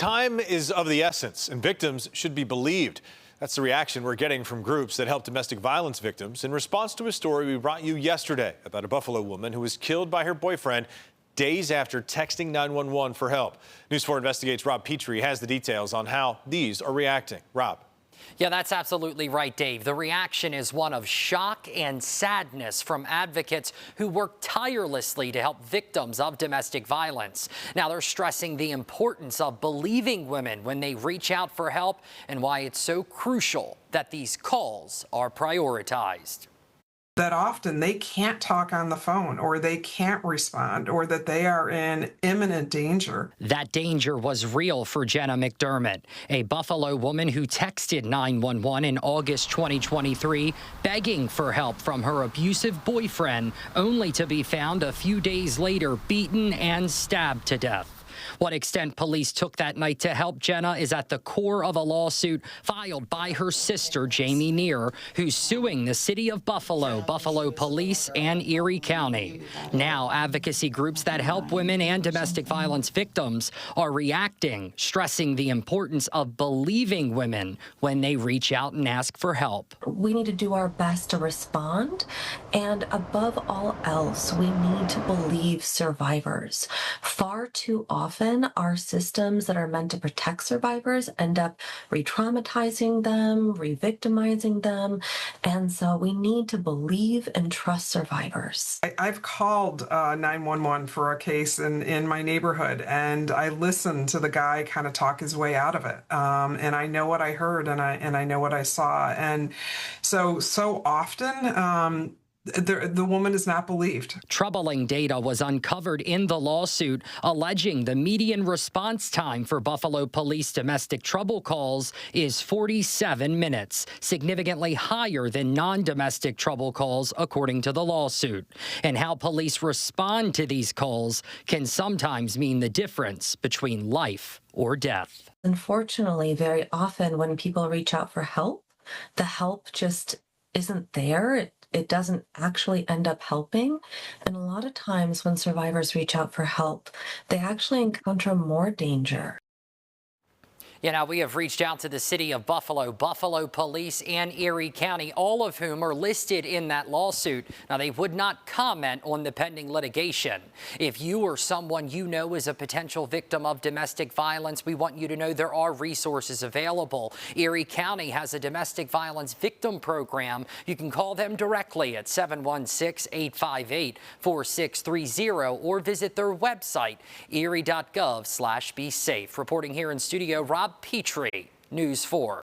Time is of the essence, and victims should be believed. That's the reaction we're getting from groups that help domestic violence victims in response to a story we brought you yesterday about a Buffalo woman who was killed by her boyfriend days after texting 911 for help. News 4 Investigates' Rob Petrie has the details on how these are reacting. Rob. Yeah, that's absolutely right, Dave. The reaction is one of shock and sadness from advocates who work tirelessly to help victims of domestic violence. Now, they're stressing the importance of believing women when they reach out for help and why it's so crucial that these calls are prioritized. That often they can't talk on the phone, or they can't respond, or that they are in imminent danger. That danger was real for Jenna McDermott, a Buffalo woman who texted 911 in August 2023, begging for help from her abusive boyfriend, only to be found a few days later beaten and stabbed to death. What extent police took that night to help Jenna is at the core of a lawsuit filed by her sister, Jamie Neer, who's suing the city of Buffalo, Buffalo Police, and Erie County. Now, advocacy groups that help women and domestic violence victims are reacting, stressing the importance of believing women when they reach out and ask for help. We need to do our best to respond, and above all else, we need to believe survivors. Far too often, our systems that are meant to protect survivors end up re-traumatizing them, re-victimizing them, and so we need to believe and trust survivors. I've called 911 for a case in my neighborhood, and I listened to the guy kind of talk his way out of it. And I know what I heard, and I know what I saw, and so often. The woman is not believed. Troubling data was uncovered in the lawsuit, alleging the median response time for Buffalo police domestic trouble calls is 47 minutes, significantly higher than non-domestic trouble calls, according to the lawsuit. And how police respond to these calls can sometimes mean the difference between life or death. Unfortunately, very often when people reach out for help, the help just isn't there. It doesn't actually end up helping. And a lot of times when survivors reach out for help, they actually encounter more danger. You know, we have reached out to the city of Buffalo, Buffalo Police, and Erie County, all of whom are listed in that lawsuit. Now, they would not comment on the pending litigation. If you or someone you know is a potential victim of domestic violence, we want you to know there are resources available. Erie County has a domestic violence victim program. You can call them directly at 716-858-4630 or visit their website, erie.gov/be safe. Reporting here in studio, Rob Petrie, News 4.